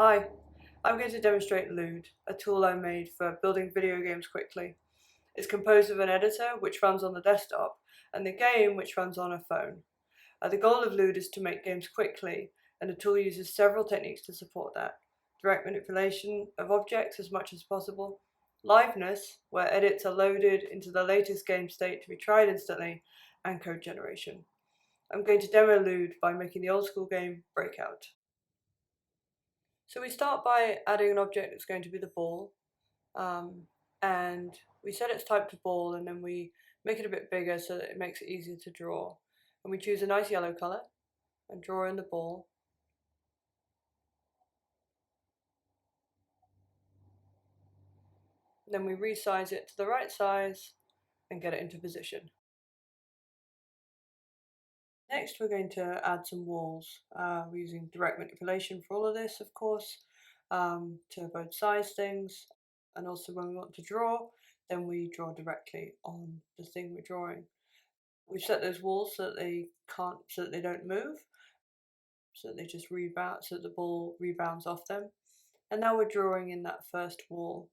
Hi, I'm going to demonstrate Lude, a tool I made for building video games quickly. It's composed of an editor, which runs on the desktop, and the game, which runs on a phone. The goal of Lude is to make games quickly, and the tool uses several techniques to support that. Direct manipulation of objects as much as possible, liveness, where edits are loaded into the latest game state to be tried instantly, and code generation. I'm going to demo Lude by making the old school game Breakout. So we start by adding an object that's going to be the ball, um, and we set its type to ball, and then we make it a bit bigger so that it makes it easier to draw. And we choose a nice yellow colour and draw in the ball. Then we resize it to the right size and get it into position. Next we're going to add some walls. We're using direct manipulation for all of this, of course, to both size things, and also when we want to draw, then we draw directly on the thing we're drawing. We've set those walls so that they don't move, so that they just rebound, so that the ball rebounds off them. And now we're drawing in that first wall.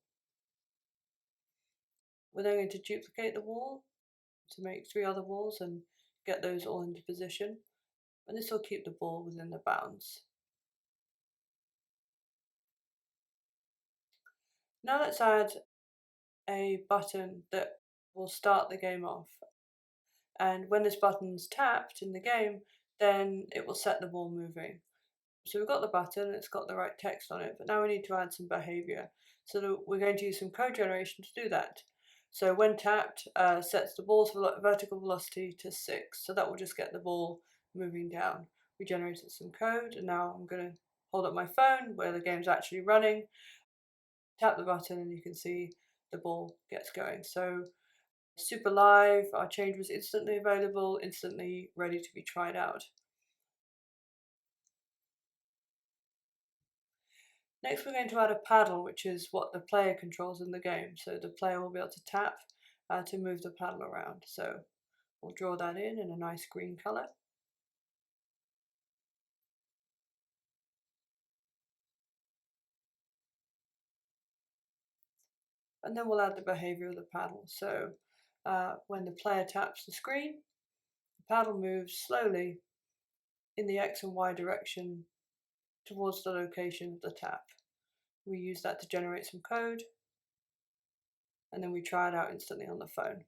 We're then going to duplicate the wall to make 3 other walls and get those all into position. And this will keep the ball within the bounds. Now let's add a button that will start the game off. And when this button's tapped in the game, then it will set the ball moving. So we've got the button, it's got the right text on it, but now we need to add some behavior. So we're going to use some code generation to do that. So when tapped, sets the ball's vertical velocity to 6. So that will just get the ball moving down. We generated some code, and now I'm going to hold up my phone where the game's actually running, tap the button, and you can see the ball gets going. So super live, our change was instantly available, instantly ready to be tried out. Next we're going to add a paddle, which is what the player controls in the game. So the player will be able to tap to move the paddle around. So we'll draw that in a nice green colour. And then we'll add the behaviour of the paddle. So when the player taps the screen, the paddle moves slowly in the X and Y direction towards the location of the tap. We use that to generate some code, and then we try it out instantly on the phone.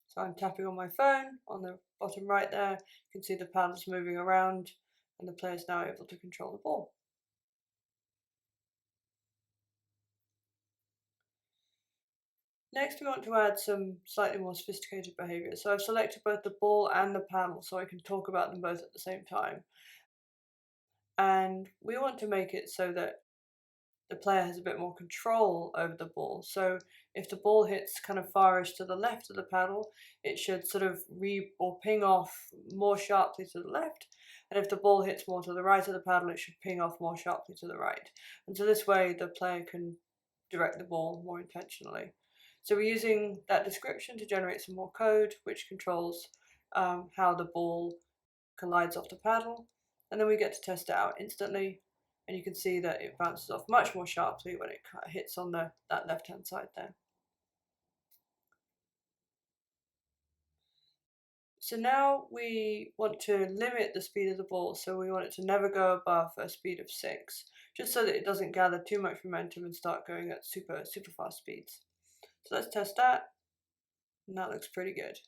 So I'm tapping on my phone on the bottom right there. You can see the paddles moving around, and the player is now able to control the ball. Next we want to add some slightly more sophisticated behaviour. So I've selected both the ball and the paddle so I can talk about them both at the same time. And we want to make it so that the player has a bit more control over the ball. So if the ball hits kind of farish to the left of the paddle, it should sort of ping off more sharply to the left. And if the ball hits more to the right of the paddle, it should ping off more sharply to the right. And so this way the player can direct the ball more intentionally. So we're using that description to generate some more code, which controls how the ball collides off the paddle. And then we get to test it out instantly, and you can see that it bounces off much more sharply when it hits on that left-hand side there. So now we want to limit the speed of the ball, so we want it to never go above a speed of 6, just so that it doesn't gather too much momentum and start going at super fast speeds. So let's test that, and that looks pretty good.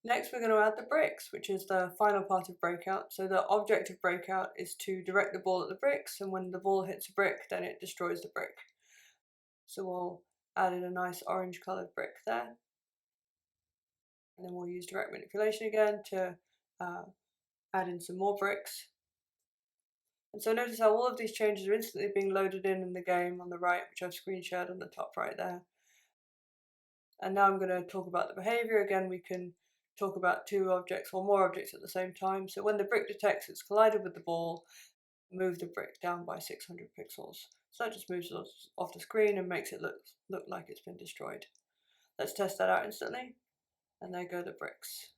Next we're going to add the bricks, which is the final part of Breakout. So the object of Breakout is to direct the ball at the bricks, and when the ball hits a brick, then it destroys the brick. So we'll add in a nice orange coloured brick there. And then we'll use direct manipulation again to add in some more bricks. And so notice how all of these changes are instantly being loaded in the game on the right, which I've screen shared on the top right there. And now I'm going to talk about the behavior. Again, we can talk about 2 objects or more objects at the same time. So when the brick detects it's collided with the ball, move the brick down by 600 pixels. So that just moves it off the screen and makes it look like it's been destroyed. Let's test that out instantly. And there go the bricks.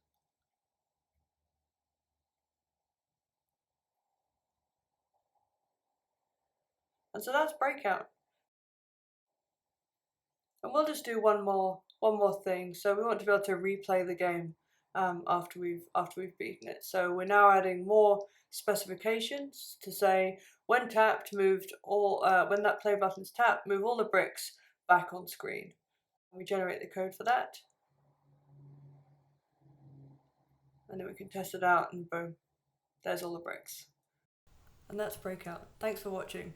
And so that's Breakout. And we'll just do one more thing. So we want to be able to replay the game after we've beaten it. So we're now adding more specifications to say when tapped, moved all when that play button's tapped, move all the bricks back on screen. We generate the code for that, and then we can test it out, and boom, there's all the bricks. And that's Breakout. Thanks for watching.